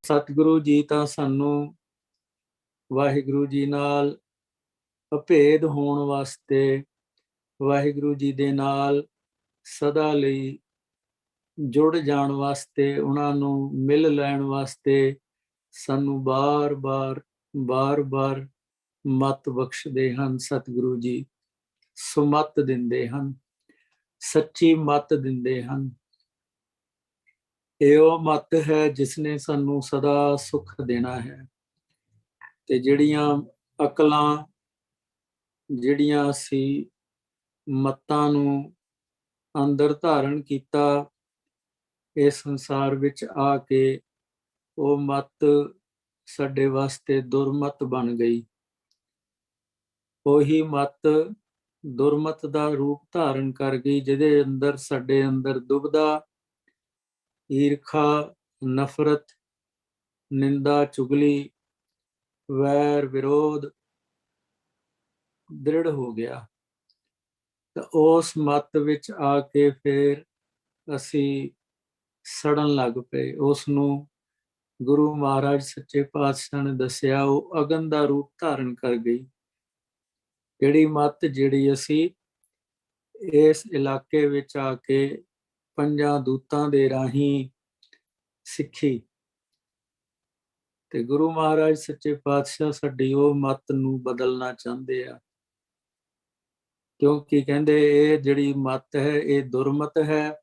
ਸਤਿਗੁਰੂ ਜੀ ਤਾਂ ਸਾਨੂੰ ਵਾਹਿਗੁਰੂ ਜੀ ਨਾਲ ਅਭੇਦ ਹੋਣ ਵਾਸਤੇ, ਵਾਹਿਗੁਰੂ ਜੀ ਦੇ ਨਾਲ ਸਦਾ ਲਈ ਜੁੜ ਜਾਣ ਵਾਸਤੇ, ਉਹਨਾਂ ਨੂੰ ਮਿਲ ਲੈਣ ਵਾਸਤੇ ਸਾਨੂੰ ਬਾਰ-ਬਾਰ ਮੱਤ ਬਖਸ਼ਦੇ ਹਨ। ਸਤਿਗੁਰੂ ਜੀ ਸੁਮੱਤ ਦਿੰਦੇ ਹਨ, ਸੱਚੀ ਮੱਤ ਦਿੰਦੇ ਹਨ। ਇਹ ਉਹ ਮੱਤ ਹੈ ਜਿਸ ਨੇ ਸਾਨੂੰ ਸਦਾ ਸੁੱਖ ਦੇਣਾ ਹੈ। ਤੇ ਜਿਹੜੀਆਂ ਅਕਲਾਂ, ਜਿਹੜੀਆਂ ਅਸੀਂ ਮੱਤਾਂ ਨੂੰ ਅੰਦਰ ਧਾਰਨ ਕੀਤਾ, ਇਸ ਸੰਸਾਰ ਵਿੱਚ ਆ ਕੇ ਉਹ ਮੱਤ ਸਾਡੇ ਵਾਸਤੇ ਦੁਰਮਤ ਬਣ ਗਈ। ਉਹੀ ਮੱਤ ਦੁਰਮਤ ਦਾ ਰੂਪ ਧਾਰਨ ਕਰ ਗਈ, ਜਿਹਦੇ ਅੰਦਰ ਸਾਡੇ ਅੰਦਰ ਦੁਬਦਾ, ਈਰਖਾ, ਨਫ਼ਰਤ, ਨਿੰਦਾ, ਚੁਗਲੀ, ਵੈਰ, ਵਿਰੋਧ ਦ੍ਰਿੜ ਹੋ ਗਿਆ। ਤਾਂ ਉਸ ਮੱਤ ਵਿੱਚ ਆ ਕੇ ਫਿਰ ਅਸੀਂ ਸੜਨ ਲੱਗ ਪਏ। ਉਸ ਨੂੰ ਗੁਰੂ ਮਹਾਰਾਜ ਸੱਚੇ ਪਾਤਸ਼ਾਹ ਨੇ ਦੱਸਿਆ, ਉਹ ਅਗਨ ਦਾ ਰੂਪ ਧਾਰਨ ਕਰ ਗਈ। ਕਿਹੜੀ ਮੱਤ? ਜਿਹੜੀ ਅਸੀਂ ਇਸ ਇਲਾਕੇ ਵਿੱਚ ਆ ਕੇ ਪੰਜਾਂ ਦੂਤਾਂ ਦੇ ਰਾਹੀਂ ਸਿੱਖੀ। ਤੇ ਗੁਰੂ ਮਹਾਰਾਜ ਸੱਚੇ ਪਾਤਸ਼ਾਹ ਸਾਡੀ ਉਹ ਮੱਤ ਨੂੰ ਬਦਲਣਾ ਚਾਹੁੰਦੇ ਆ, ਕਿਉਂਕਿ ਕਹਿੰਦੇ ਇਹ ਜਿਹੜੀ ਮੱਤ ਹੈ ਇਹ ਦੁਰਮਤ ਹੈ,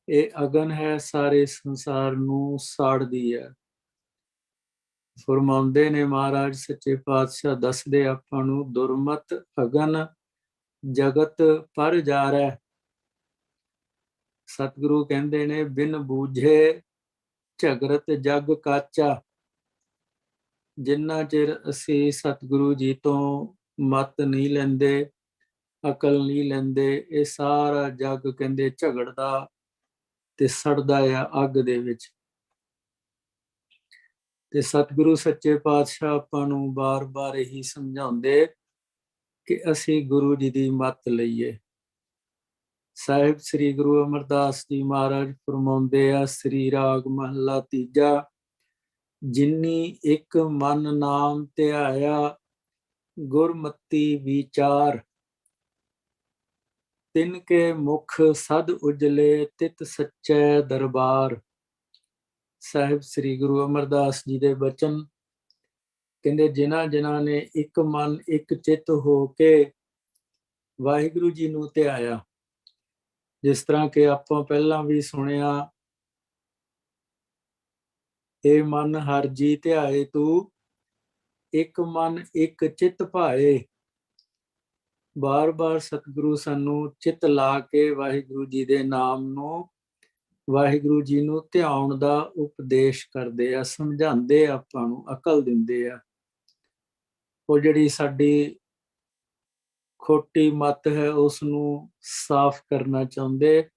ਇਹ ਅਗਨ ਹੈ, ਸਾਰੇ ਸੰਸਾਰ ਨੂੰ ਸਾੜਦੀ ਹੈ। ਫਰਮਾਉਂਦੇ ਨੇ ਮਹਾਰਾਜ ਸੱਚੇ ਪਾਤਸ਼ਾਹ, ਦੱਸਦੇ ਆਪਾਂ ਨੂੰ, ਦੁਰਮਤ ਅਗਨ ਜਗਤ ਪਰ ਜਾਰੈ। ਸਤਿਗੁਰੂ ਕਹਿੰਦੇ ਨੇ, ਬਿਨ ਬੂਝੇ ਝਗਰਤ ਜਗ ਕਾਚਾ। ਜਿੰਨਾ ਚਿਰ ਅਸੀਂ ਸਤਿਗੁਰੂ ਜੀ ਤੋਂ ਮੱਤ ਨਹੀਂ ਲੈਂਦੇ, ਅਕਲ ਨਹੀਂ ਲੈਂਦੇ, ਇਹ ਸਾਰਾ ਜਗ ਕਹਿੰਦੇ ਝਗੜਦਾ ਤੇ ਸੜਦਾ ਆ ਅੱਗ ਦੇ ਵਿੱਚ। ਤੇ ਸਤਿਗੁਰੂ ਸੱਚੇ ਪਾਤਸ਼ਾਹ ਆਪਾਂ ਨੂੰ ਬਾਰ-ਬਾਰ ਇਹੀ ਸਮਝਾਉਂਦੇ ਕਿ ਅਸੀਂ ਗੁਰੂ ਜੀ ਦੀ ਮੱਤ ਲਈਏ। ਸਾਹਿਬ ਸ੍ਰੀ ਗੁਰੂ ਅਮਰਦਾਸ ਜੀ ਮਹਾਰਾਜ ਫਰਮਾਉਂਦੇ ਆ, ਸ੍ਰੀ ਰਾਗ ਮਹੱਲਾ ਤੀਜਾ, ਜਿਨੀ ਇੱਕ ਮਨ ਨਾਮ ਧਿਆਇਆ, ਗੁਰਮਤੀ ਵਿਚਾਰ। ਤਿਨ ਕੇ ਮੁਖ ਸਦ ਉਜਲੇ, ਤਿਤ ਸੱਚੈ ਦਰਬਾਰ। ਸਾਹਿਬ ਸ੍ਰੀ ਗੁਰੂ ਅਮਰਦਾਸ ਜੀ ਦੇ ਬਚਨ ਕਹਿੰਦੇ, ਜਿਨ੍ਹਾਂ ਨੇ ਇੱਕ ਮਨ ਇੱਕ ਚਿੱਤ ਹੋ ਕੇ ਵਾਹਿਗੁਰੂ ਜੀ ਨੂੰ ਧਿਆਇਆ, ਜਿਸ ਤਰ੍ਹਾਂ ਕਿ ਆਪਾਂ ਪਹਿਲਾਂ ਵੀ ਸੁਣਿਆ, ਇਹ ਮਨ ਹਰ ਜੀ ਧਿਆਏ ਤੂੰ, ਇੱਕ ਮਨ ਇੱਕ ਚਿੱਤ ਭਾਏ। ਬਾਰ-ਬਾਰ ਸਤਿਗੁਰੂ ਸਾਨੂੰ ਚਿੱਤ ਲਾ ਕੇ ਵਾਹਿਗੁਰੂ ਜੀ ਦੇ ਨਾਮ ਨੂੰ, ਵਾਹਿਗੁਰੂ ਜੀ ਨੂੰ ਧਿਆਉਣ ਦਾ ਉਪਦੇਸ਼ ਕਰਦੇ ਆ, ਸਮਝਾਉਂਦੇ ਆਪਾਂ ਨੂੰ, ਅਕਲ ਦਿੰਦੇ ਆ। ਉਹ ਜਿਹੜੀ ਸਾਡੀ ਖੋਟੀ ਮੱਤ ਹੈ ਉਸ ਨੂੰ ਸਾਫ਼ ਕਰਨਾ ਚਾਹੁੰਦੇ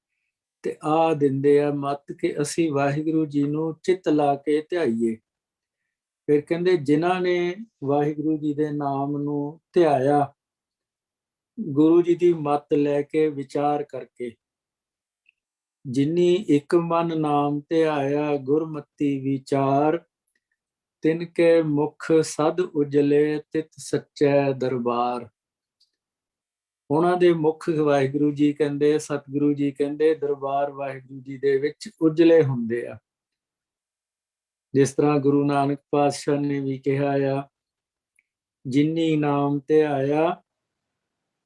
ਤੇ ਆ ਦਿੰਦੇ ਆ ਮੱਤ ਕਿ ਅਸੀਂ ਵਾਹਿਗੁਰੂ ਜੀ ਨੂੰ ਚਿੱਤ ਲਾ ਕੇ ਧਿਆਈਏ। ਫਿਰ ਕਹਿੰਦੇ, ਜਿਨ੍ਹਾਂ ਨੇ ਵਾਹਿਗੁਰੂ ਜੀ ਦੇ ਨਾਮ ਨੂੰ ਧਿਆਇਆ, ਗੁਰੂ ਜੀ ਦੀ ਮੱਤ ਲੈ ਕੇ ਵਿਚਾਰ ਕਰਕੇ, ਜਿਨੀ ਇੱਕ ਮਨ ਨਾਮ ਧਿਆਇਆ, ਗੁਰਮਤੀ ਵਿਚਾਰ। ਤਿਨ ਕੇ ਮੁਖ ਸਦ ਉਜਲੇ, ਤਿਤ ਸੱਚੈ ਦਰਬਾਰ। ਉਹਨਾਂ ਦੇ ਮੁਖ ਵਾਹਿਗੁਰੂ ਜੀ ਕਹਿੰਦੇ, ਸਤਿਗੁਰੂ ਜੀ ਕਹਿੰਦੇ, ਦਰਬਾਰ ਵਾਹਿਗੁਰੂ ਜੀ ਦੇ ਵਿੱਚ ਉਜਲੇ ਹੁੰਦੇ ਆ। ਜਿਸ ਤਰ੍ਹਾਂ ਗੁਰੂ ਨਾਨਕ ਪਾਤਸ਼ਾਹ ਨੇ ਵੀ ਕਿਹਾ ਆ, ਜਿਨੀ ਨਾਮ ਧਿਆਇਆ,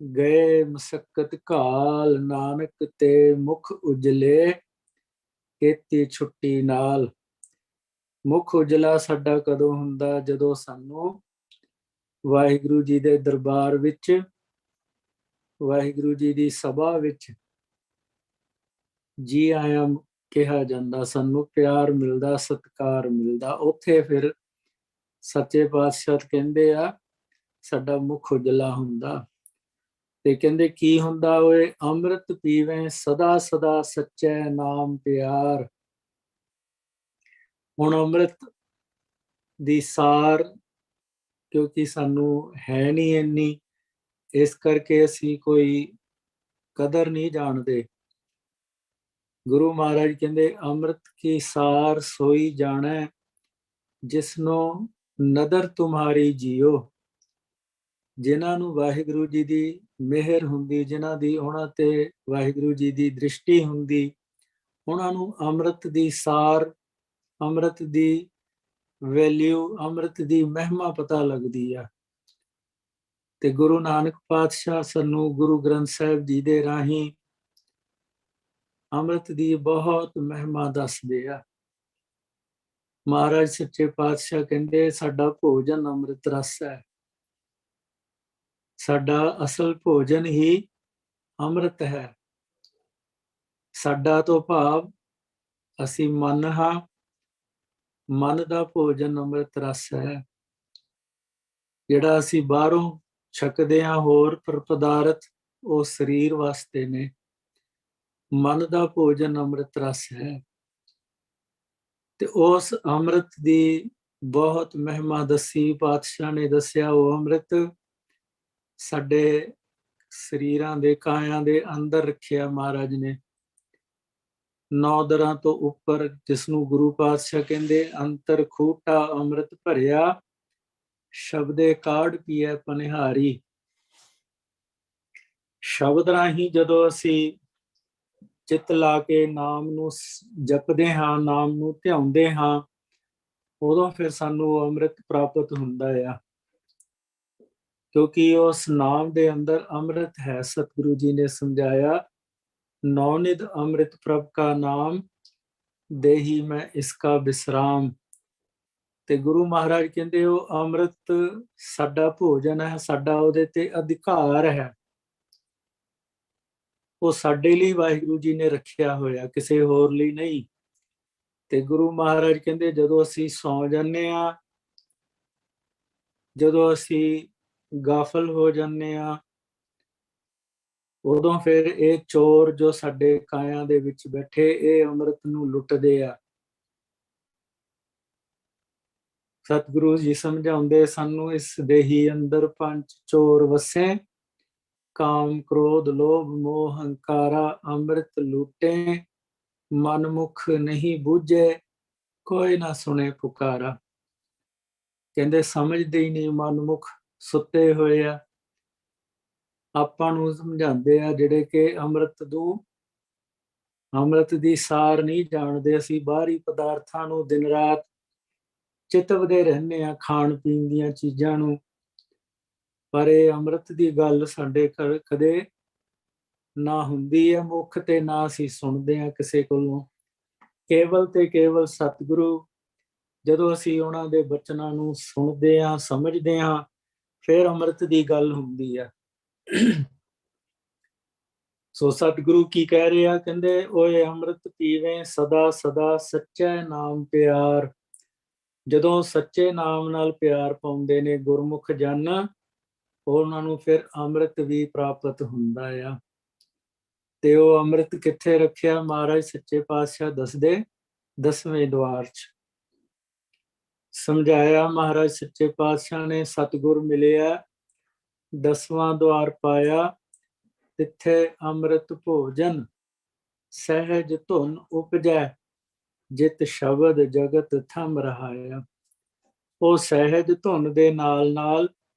ਗਏ ਮਸਕਤ ਘਾਲ। ਨਾਨਕ ਤੇ ਮੁਖ ਉਜਲੇ, ਕੀਤੀ ਛੁੱਟੀ ਨਾਲ। ਮੁਖ ਉਜਲਾ ਸਾਡਾ ਕਦੋਂ ਹੁੰਦਾ? ਜਦੋਂ ਸਾਨੂੰ ਵਾਹਿਗੁਰੂ ਜੀ ਦੇ ਦਰਬਾਰ ਵਿੱਚ, ਵਾਹਿਗੁਰੂ ਜੀ ਦੀ ਸਭਾ ਵਿੱਚ ਜੀ ਆਇਆਂ ਕਿਹਾ ਜਾਂਦਾ, ਸਾਨੂੰ ਪਿਆਰ ਮਿਲਦਾ, ਸਤਿਕਾਰ ਮਿਲਦਾ। ਉੱਥੇ ਫਿਰ ਸੱਚੇ ਪਾਤਸ਼ਾਹ ਕਹਿੰਦੇ ਆ, ਸਾਡਾ ਮੁਖ ਉਜਲਾ ਹੁੰਦਾ। ਤੇ ਕਹਿੰਦੇ ਕੀ ਹੁੰਦਾ? ਓਏ ਅੰਮ੍ਰਿਤ ਪੀਵੇਂ ਸਦਾ ਸਦਾ, ਸੱਚੇ ਨਾਮ ਪਿਆਰ। ਹੁਣ ਅੰਮ੍ਰਿਤ ਦੀ ਸਾਰ ਕਿਉਂਕਿ ਸਾਨੂੰ ਹੈ ਨਹੀਂ ਇੰਨੀ, ਇਸ ਕਰਕੇ ਅਸੀਂ ਕੋਈ ਕਦਰ ਨਹੀਂ ਜਾਣਦੇ। ਗੁਰੂ ਮਹਾਰਾਜ ਕਹਿੰਦੇ, ਅੰਮ੍ਰਿਤ ਕੀ ਸਾਰ ਸੋਈ ਜਾਣੈ, ਜਿਸਨੂੰ ਨਦਰ ਤੁਮਹਾਰੀ ਜੀਓ। ਜਿਨ੍ਹਾਂ ਨੂੰ ਵਾਹਿਗੁਰੂ ਜੀ ਦੀ ਮਿਹਰ ਹੁੰਦੀ, ਜਿਨ੍ਹਾਂ ਦੀ ਉਹਨਾਂ ਤੇ ਵਾਹਿਗੁਰੂ ਜੀ ਦੀ ਦ੍ਰਿਸ਼ਟੀ ਹੁੰਦੀ, ਉਹਨਾਂ ਨੂੰ ਅੰਮ੍ਰਿਤ ਦੀ ਸਾਰ, ਅੰਮ੍ਰਿਤ ਦੀ ਵੈਲਿਊ, ਅੰਮ੍ਰਿਤ ਦੀ ਮਹਿਮਾ ਪਤਾ ਲੱਗਦੀ ਆ। ਤੇ ਗੁਰੂ ਨਾਨਕ ਪਾਤਸ਼ਾਹ ਸਾਨੂੰ ਗੁਰੂ ਗ੍ਰੰਥ ਸਾਹਿਬ ਜੀ ਦੇ ਰਾਹੀਂ ਅੰਮ੍ਰਿਤ ਦੀ ਬਹੁਤ ਮਹਿਮਾ ਦੱਸਦੇ ਆ। ਮਹਾਰਾਜ ਸੱਚੇ ਪਾਤਸ਼ਾਹ ਕਹਿੰਦੇ, ਸਾਡਾ ਭੋਜਨ ਅੰਮ੍ਰਿਤ ਰਸ ਹੈ। ਸਾਡਾ ਅਸਲ ਭੋਜਨ ਹੀ ਅੰਮ੍ਰਿਤ ਹੈ। ਸਾਡਾ ਤੋਂ ਭਾਵ ਅਸੀਂ ਮਨ ਹਾਂ, ਮਨ ਦਾ ਭੋਜਨ ਅੰਮ੍ਰਿਤ ਰਸ ਹੈ। ਜਿਹੜਾ ਅਸੀਂ ਬਾਹਰੋਂ ਛਕਦੇ ਹਾਂ ਹੋਰ ਪਦਾਰਥ, ਉਹ ਸਰੀਰ ਵਾਸਤੇ ਨੇ। ਮਨ ਦਾ ਭੋਜਨ ਅੰਮ੍ਰਿਤ ਰਸ ਹੈ। ਤੇ ਉਸ ਅੰਮ੍ਰਿਤ ਦੀ ਬਹੁਤ ਮਹਿਮਾ ਦੱਸੀ ਪਾਤਸ਼ਾਹ ਨੇ ਦੱਸਿਆ। ਉਹ ਅੰਮ੍ਰਿਤ ਸਾਡੇ ਸਰੀਰਾਂ ਦੇ, ਕਾਇਆਂ ਦੇ ਅੰਦਰ ਰੱਖਿਆ ਮਹਾਰਾਜ ਨੇ। 9 ਦਰਾਂ ਤੋਂ ਉੱਪਰ, ਜਿਸਨੂੰ ਗੁਰੂ ਪਾਤਸ਼ਾਹ ਕਹਿੰਦੇ, ਅੰਤਰ ਖੂਟਾ ਅੰਮ੍ਰਿਤ ਭਰਿਆ, ਸ਼ਬਦੇ ਕਾੜ ਪੀਐ ਪਨਿਹਾਰੀ। ਸ਼ਬਦ ਰਾਹੀਂ ਜਦੋਂ ਅਸੀਂ ਚਿੱਤ ਲਾ ਕੇ ਨਾਮ ਨੂੰ ਜਪਦੇ ਹਾਂ, ਨਾਮ ਨੂੰ ਧਿਆਉਂਦੇ ਹਾਂ, ਉਦੋਂ ਫਿਰ ਸਾਨੂੰ ਅੰਮ੍ਰਿਤ ਪ੍ਰਾਪਤ ਹੁੰਦਾ ਆ, ਕਿਉਂਕਿ ਉਸ ਨਾਮ ਦੇ ਅੰਦਰ ਅੰਮ੍ਰਿਤ ਹੈ। ਸਤਿਗੁਰੂ ਜੀ ਨੇ ਸਮਝਾਇਆ, ਨੌਨਿਧ ਅੰਮ੍ਰਿਤ ਪ੍ਰਭ ਕਾ ਨਾਮ, ਦੇਹੀ ਮੈਂ ਇਸਕਾ ਵਿਸਰਾਮ। ਤੇ ਗੁਰੂ ਮਹਾਰਾਜ ਕਹਿੰਦੇ ਉਹ ਅੰਮ੍ਰਿਤ ਸਾਡਾ ਭੋਜਨ ਹੈ, ਸਾਡਾ ਉਹਦੇ ਤੇ ਅਧਿਕਾਰ ਹੈ। ਉਹ ਸਾਡੇ ਲਈ ਵਾਹਿਗੁਰੂ ਜੀ ਨੇ ਰੱਖਿਆ ਹੋਇਆ, ਕਿਸੇ ਹੋਰ ਲਈ ਨਹੀਂ। ਤੇ ਗੁਰੂ ਮਹਾਰਾਜ ਕਹਿੰਦੇ ਜਦੋਂ ਅਸੀਂ ਸੌਂ ਜਾਂਦੇ ਆ, ਜਦੋਂ ਅਸੀਂ ਗਾਫਲ ਹੋ ਜਾਂਦੇ ਆ, ਉਦੋਂ ਫਿਰ ਇਹ ਚੋਰ ਜੋ ਸਾਡੇ ਕਾਇਆ ਦੇ ਵਿੱਚ ਬੈਠੇ, ਇਹ ਅੰਮ੍ਰਿਤ ਨੂੰ ਲੁੱਟਦੇ ਆ। ਸਤਿਗੁਰੂ ਜੀ ਸਮਝਾਉਂਦੇ ਸਾਨੂੰ, ਇਸ ਦੇਹੀ ਅੰਦਰ ਪੰਜ ਚੋਰ ਵਸੇ, ਕਾਮ ਕ੍ਰੋਧ ਲੋਭ ਮੋਹ ਹੰਕਾਰਾ, ਅੰਮ੍ਰਿਤ ਲੂਟੇ ਮਨ ਮੁਖ ਨਹੀਂ ਬੂਝੇ, ਕੋਈ ਨਾ ਸੁਣੇ ਪੁਕਾਰਾ। ਕਹਿੰਦੇ ਸਮਝਦੇ ਹੀ ਨਹੀਂ, ਮਨਮੁਖ ਸੁੱਤੇ ਹੋਏ ਆ। ਆਪਾਂ ਨੂੰ ਸਮਝਾਉਂਦੇ ਆ ਜਿਹੜੇ ਕਿ ਅੰਮ੍ਰਿਤ ਦੀ ਸਾਰ ਨਹੀਂ ਜਾਣਦੇ। ਅਸੀਂ ਬਾਹਰੀ ਪਦਾਰਥਾਂ ਨੂੰ ਦਿਨ ਰਾਤ ਚਿਤਵਦੇ ਰਹਿੰਦੇ ਆ, ਖਾਣ ਪੀਣ ਦੀਆਂ ਚੀਜ਼ਾਂ ਨੂੰ, ਪਰ ਇਹ ਅੰਮ੍ਰਿਤ ਦੀ ਗੱਲ ਸਾਡੇ ਕਦੇ ਨਾ ਹੁੰਦੀ ਹੈ ਮੁੱਖ ਤੇ, ਨਾ ਅਸੀਂ ਸੁਣਦੇ ਆ ਕਿਸੇ ਕੋਲੋਂ। ਕੇਵਲ ਤੇ ਕੇਵਲ ਸਤਿਗੁਰੂ, ਜਦੋਂ ਅਸੀਂ ਉਹਨਾਂ ਦੇ ਬਚਨਾਂ ਨੂੰ ਸੁਣਦੇ ਹਾਂ, ਸਮਝਦੇ ਹਾਂ, ਫਿਰ ਅੰਮ੍ਰਿਤ ਦੀ ਗੱਲ ਹੁੰਦੀ ਆ। ਸੋ ਸਤਿਗੁਰੂ ਕੀ ਕਹਿ ਰਿਹਾ, ਕਹਿੰਦੇ ਓਏ ਅੰਮ੍ਰਿਤ ਪੀਵੇਂ ਸਦਾ ਸਦਾ, ਸੱਚਾ ਨਾਮ ਪਿਆਰ। ਜਦੋਂ ਸੱਚੇ ਨਾਮ ਨਾਲ ਪਿਆਰ ਪਾਉਂਦੇ ਨੇ ਗੁਰਮੁਖ ਜਨ, ਉਹਨਾਂ ਨੂੰ ਫਿਰ ਅੰਮ੍ਰਿਤ ਵੀ ਪ੍ਰਾਪਤ ਹੁੰਦਾ ਆ। ਤੇ ਉਹ ਅੰਮ੍ਰਿਤ ਕਿੱਥੇ ਰੱਖਿਆ, ਮਹਾਰਾਜ ਸੱਚੇ ਪਾਤਸ਼ਾਹ ਦੱਸਦੇ 10ਵੇਂ ਦੁਆਰ 'ਚ ਸਮਝਾਇਆ। ਮਹਾਰਾਜ ਸੱਚੇ ਪਾਤਸ਼ਾਹ ਨੇ ਸਤਿਗੁਰ ਮਿਲਿਆ, 10ਵਾਂ ਦੁਆਰ ਪਾਇਆ, ਤਿੱਥੇ ਅੰਮ੍ਰਿਤ ਭੋਜਨ ਸਹਿਜ ਧੁਨ ਉਪਜੈ, ਜਿਤ ਸ਼ਬਦ ਜਗਤ ਥੰਮ ਰਹਾਇਆ। ਉਹ ਸਹਿਜ ਧੁਨ ਦੇ ਨਾਲ ਨਾਲ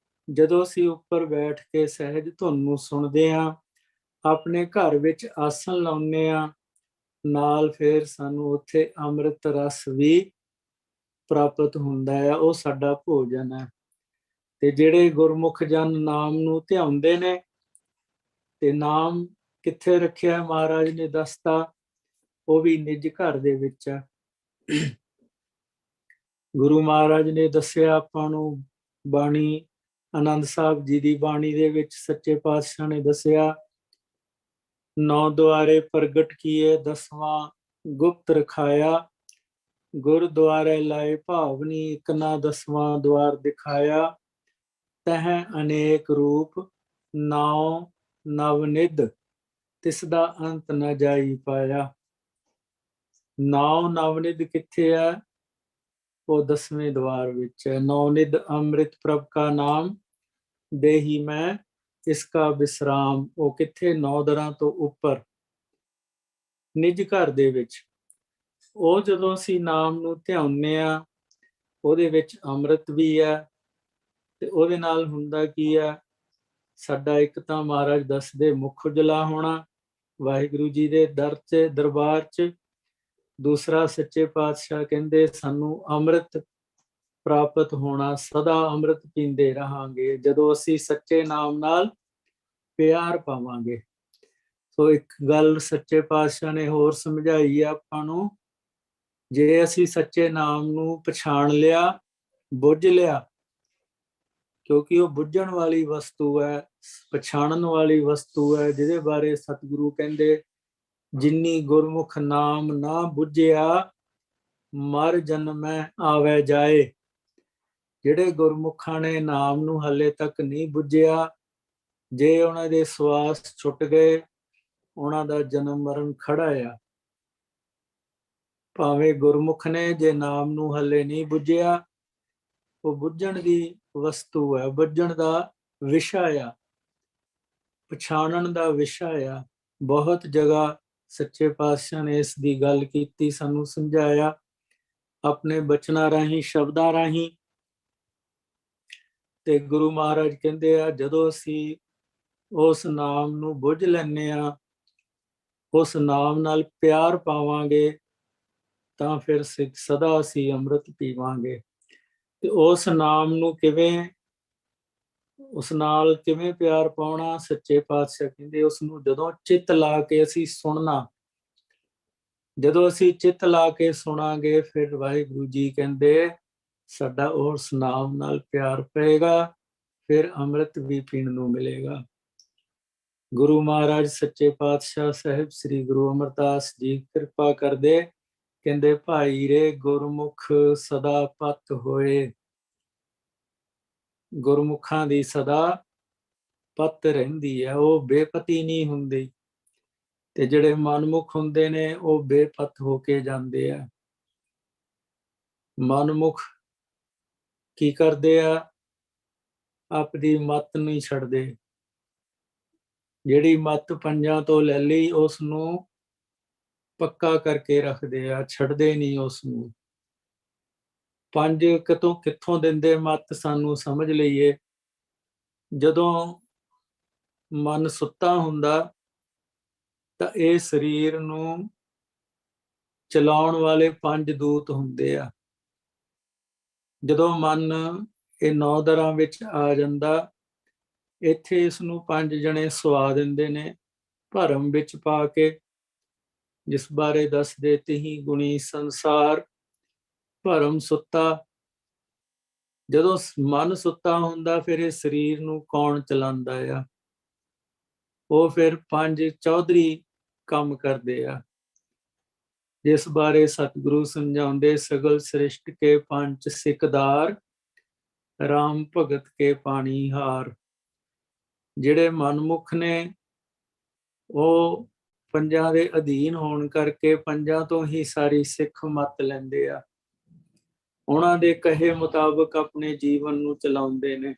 ਜਦੋਂ ਅਸੀਂ ਉੱਪਰ ਬੈਠ ਕੇ ਸਹਿਜ ਧੁਨ ਨੂੰ ਸੁਣਦੇ ਹਾਂ, ਆਪਣੇ ਘਰ ਵਿੱਚ ਆਸਣ ਲਾਉਂਦੇ ਹਾਂ, ਨਾਲ ਫਿਰ ਸਾਨੂੰ ਉੱਥੇ ਅੰਮ੍ਰਿਤ ਰਸ ਵੀ ਪ੍ਰਾਪਤ ਹੁੰਦਾ ਹੈ। ਉਹ ਸਾਡਾ ਭੋਜਨ ਹੈ। ਤੇ ਜਿਹੜੇ ਗੁਰਮੁਖ ਜਨ ਨਾਮ ਨੂੰ ਧਿਆਉਂਦੇ ਨੇ, ਤੇ ਨਾਮ ਕਿੱਥੇ ਰੱਖਿਆ ਮਹਾਰਾਜ ਨੇ ਦੱਸਤਾ, ਉਹ ਵੀ ਨਿਜ ਘਰ ਦੇ ਵਿੱਚ ਹੈ। ਗੁਰੂ ਮਹਾਰਾਜ ਨੇ ਦੱਸਿਆ ਆਪਾਂ ਨੂੰ, ਬਾਣੀ ਆਨੰਦ ਸਾਹਿਬ ਜੀ ਦੀ ਬਾਣੀ ਦੇ ਵਿੱਚ ਸੱਚੇ ਪਾਤਸ਼ਾਹ ਨੇ ਦੱਸਿਆ, 9 ਦੁਆਰੇ ਪ੍ਰਗਟ ਕੀਏ 10ਵਾਂ ਗੁਪਤ ਰਖਾਇਆ, ਗੁਰਦੁਆਰੇ ਲਾਏ ਭਾਵਨੀ ਇੱਕ ਨਾ 10ਵਾਂ ਦੁਆਰ ਦਿਖਾਇਆ, ਤਹ ਅਨੇਕ ਰੂਪ 9 ਨਵਨਿਧ, ਤਿਸ ਦਾ ਅੰਤ ਨਾ ਜਾਈ ਪਾਇਆ। 9 ਨਵਨਿਧ ਕਿੱਥੇ ਹੈ, ਉਹ 10ਵੇਂ ਦੁਆਰ ਵਿੱਚ ਹੈ। ਨੌਨਿਧ ਅੰਮ੍ਰਿਤ ਪ੍ਰਭ ਕਾ ਨਾਮ, ਦੇਹੀ ਮੈਂ ਇਸਕਾ ਵਿਸਰਾਮ। ਉਹ ਕਿੱਥੇ, 9 ਦਰਾਂ ਤੋਂ ਉੱਪਰ ਨਿਜ ਘਰ ਦੇ ਵਿੱਚ। ਉਹ ਜਦੋਂ ਅਸੀਂ ਨਾਮ ਨੂੰ ਧਿਆਉਂਦੇ ਆ, ਉਹਦੇ ਵਿੱਚ ਅੰਮ੍ਰਿਤ ਵੀ ਹੈ। ਤੇ ਉਹਦੇ ਨਾਲ ਹੁੰਦਾ ਕੀ ਆ, ਸਾਡਾ ਇੱਕ ਤਾਂ ਮਹਾਰਾਜ ਦੱਸਦੇ ਮੁਖ ਉਜਲਾ ਹੋਣਾ ਵਾਹਿਗੁਰੂ ਜੀ ਦੇ ਦਰ 'ਚ, ਦਰਬਾਰ 'ਚ। ਦੂਸਰਾ ਸੱਚੇ ਪਾਤਸ਼ਾਹ ਕਹਿੰਦੇ ਸਾਨੂੰ ਅੰਮ੍ਰਿਤ ਪ੍ਰਾਪਤ ਹੋਣਾ, ਸਦਾ ਅੰਮ੍ਰਿਤ ਪੀਂਦੇ ਰਹਾਂਗੇ ਜਦੋਂ ਅਸੀਂ ਸੱਚੇ ਨਾਮ ਨਾਲ ਪਿਆਰ ਪਾਵਾਂਗੇ। ਸੋ ਇੱਕ ਗੱਲ ਸੱਚੇ ਪਾਤਸ਼ਾਹ ਨੇ ਹੋਰ ਸਮਝਾਈ ਆ ਆਪਾਂ ਨੂੰ, ਜੇ ਅਸੀਂ ਸੱਚੇ ਨਾਮ ਨੂੰ ਪਛਾਣ ਲਿਆ, ਬੁੱਝ ਲਿਆ, ਕਿਉਂਕਿ ਉਹ ਬੁੱਝਣ ਵਾਲੀ ਵਸਤੂ ਹੈ, ਪਛਾਣਨ ਵਾਲੀ ਵਸਤੂ ਹੈ, ਜਿਹਦੇ ਬਾਰੇ ਸਤਿਗੁਰੂ ਕਹਿੰਦੇ, ਜਿਨੀ ਗੁਰਮੁਖ ਨਾਮ ਨਾ ਬੁੱਝਿਆ, ਮਰ ਜਨਮੈ ਆਵੇ ਜਾਏ। ਜਿਹੜੇ ਗੁਰਮੁਖਾਂ ਨੇ ਨਾਮ ਨੂੰ ਹਲੇ ਤੱਕ ਨਹੀਂ ਬੁੱਝਿਆ, ਜੇ ਉਹਨਾਂ ਦੇ ਸਵਾਸ ਛੁੱਟ ਗਏ, ਉਹਨਾਂ ਦਾ ਜਨਮ ਮਰਨ ਖੜਾ ਆ। ਭਾਵੇਂ ਗੁਰਮੁਖ ਨੇ, ਜੇ ਨਾਮ ਨੂੰ ਹਲੇ ਨਹੀਂ ਬੁੱਝਿਆ, ਉਹ ਬੁੱਝਣ ਦੀ ਵਸਤੂ ਹੈ, ਬੁੱਝਣ ਦਾ ਵਿਸ਼ਾ ਆ, ਪਛਾਣਨ ਦਾ ਵਿਸ਼ਾ ਆ। ਬਹੁਤ ਜਗ੍ਹਾ ਸੱਚੇ ਪਾਤਸ਼ਾਹ ਨੇ ਇਸ ਦੀ ਗੱਲ ਕੀਤੀ, ਸਾਨੂੰ ਸਮਝਾਇਆ ਆਪਣੇ ਬਚਨਾਂ ਰਾਹੀਂ, ਸ਼ਬਦਾਂ ਰਾਹੀਂ। ਤੇ ਗੁਰੂ ਮਹਾਰਾਜ ਕਹਿੰਦੇ ਆ, ਜਦੋਂ ਅਸੀਂ ਉਸ ਨਾਮ ਨੂੰ ਬੁੱਝ ਲੈਂਦੇ ਆ, ਉਸ ਨਾਮ ਨਾਲ ਪਿਆਰ ਪਾਵਾਂਗੇ, ਤਾਂ ਫਿਰ ਸਦਾ ਅਸੀਂ ਅੰਮ੍ਰਿਤ ਪੀਵਾਂਗੇ। ਤੇ ਉਸ ਨਾਮ ਨੂੰ ਕਿਵੇਂ, ਉਸ ਨਾਲ ਕਿਵੇਂ ਪਿਆਰ ਪਾਉਣਾ? ਸੱਚੇ ਪਾਤਸ਼ਾਹ ਕਹਿੰਦੇ ਉਸ ਨੂੰ ਜਦੋਂ ਚਿੱਤ ਲਾ ਕੇ ਅਸੀਂ ਸੁਣਨਾ, ਜਦੋਂ ਅਸੀਂ ਚਿੱਤ ਲਾ ਕੇ ਸੁਣਾਂਗੇ, ਫਿਰ ਵਾਹਿਗੁਰੂ ਜੀ ਕਹਿੰਦੇ ਸਾਡਾ ਉਸ ਨਾਮ ਨਾਲ ਪਿਆਰ ਪਏਗਾ, ਫਿਰ ਅੰਮ੍ਰਿਤ ਵੀ ਪੀਣ ਨੂੰ ਮਿਲੇਗਾ। ਗੁਰੂ ਮਹਾਰਾਜ ਸੱਚੇ ਪਾਤਸ਼ਾਹ ਸਾਹਿਬ ਸ੍ਰੀ ਗੁਰੂ ਅਮਰਦਾਸ ਜੀ ਕਿਰਪਾ ਕਰਦੇ, ਕਹਿੰਦੇ ਭਾਈ ਰੇ ਗੁਰਮੁਖ ਸਦਾ ਪਤ ਹੋਏ। ਗੁਰਮੁਖਾਂ ਦੀ ਸਦਾ ਪਤ ਰਹਿੰਦੀ ਹੈ, ਉਹ ਬੇਪਤੀ ਨਹੀਂ ਹੁੰਦੀ। ਤੇ ਜਿਹੜੇ ਮਨਮੁਖ ਹੁੰਦੇ ਨੇ ਉਹ ਬੇਪਤ ਹੋ ਕੇ ਜਾਂਦੇ ਆ। ਮਨਮੁਖ ਕੀ ਕਰਦੇ ਆ? ਆਪਣੀ ਮੱਤ ਨਹੀਂ ਛੱਡਦੇ। ਜਿਹੜੀ ਮੱਤ ਪੰਜਾਂ ਤੋਂ ਲੈ ਲਈ ਉਸ ਨੂੰ ਪੱਕਾ ਕਰਕੇ ਰੱਖਦੇ ਆ, ਛੱਡਦੇ ਨਹੀਂ ਉਸ ਨੂੰ। ਪੰਜ ਕਿੱਥੋਂ ਦਿੰਦੇ ਮੱਤ? ਸਾਨੂੰ ਸਮਝ ਲਈਏ, ਜਦੋਂ ਮਨ ਸੁੱਤਾ ਹੁੰਦਾ ਤਾਂ ਇਹ ਸਰੀਰ ਨੂੰ ਚਲਾਉਣ ਵਾਲੇ ਪੰਜ ਦੂਤ ਹੁੰਦੇ ਆ। ਜਦੋਂ ਮਨ ਇਹ 9 ਦਰਾਂ ਵਿੱਚ ਆ ਜਾਂਦਾ, ਇੱਥੇ ਇਸ ਨੂੰ 5 ਜਣੇ ਸੁਆ ਦਿੰਦੇ ਨੇ ਭਰਮ ਵਿੱਚ ਪਾ ਕੇ, ਜਿਸ ਬਾਰੇ ਦੱਸਦੇ ਤੀਹ ਗੁਣੀ ਸੰਸਾਰ ਭਰਮ ਸੁੱਤਾ। ਜਦੋਂ ਮਨ ਸੁੱਤਾ ਹੁੰਦਾ, ਫਿਰ ਇਹ ਸਰੀਰ ਨੂੰ ਕੌਣ ਚਲਾਉਂਦਾ ਆ? ਉਹ ਫਿਰ 5 ਚੌਧਰੀ ਕੰਮ ਕਰਦੇ ਆ, ਜਿਸ ਬਾਰੇ ਸਤਿਗੁਰੂ ਸਮਝਾਉਂਦੇ ਸਗਲ ਸ੍ਰਿਸ਼ਟ ਕੇ ਪੰਜ ਸਿਕਦਾਰ, ਰਾਮ ਭਗਤ ਕੇ ਪਾਣੀ ਹਾਰ। ਜਿਹੜੇ ਮਨਮੁਖ ਨੇ ਉਹ ਪੰਜਾਂ ਦੇ ਅਧੀਨ ਹੋਣ ਕਰਕੇ ਪੰਜਾਂ ਤੋਂ ਹੀ ਸਾਰੀ ਸਿੱਖ ਮੱਤ ਲੈਂਦੇ ਆ, ਉਹਨਾਂ ਦੇ ਕਹੇ ਮੁਤਾਬਕ ਆਪਣੇ ਜੀਵਨ ਨੂੰ ਚਲਾਉਂਦੇ ਨੇ।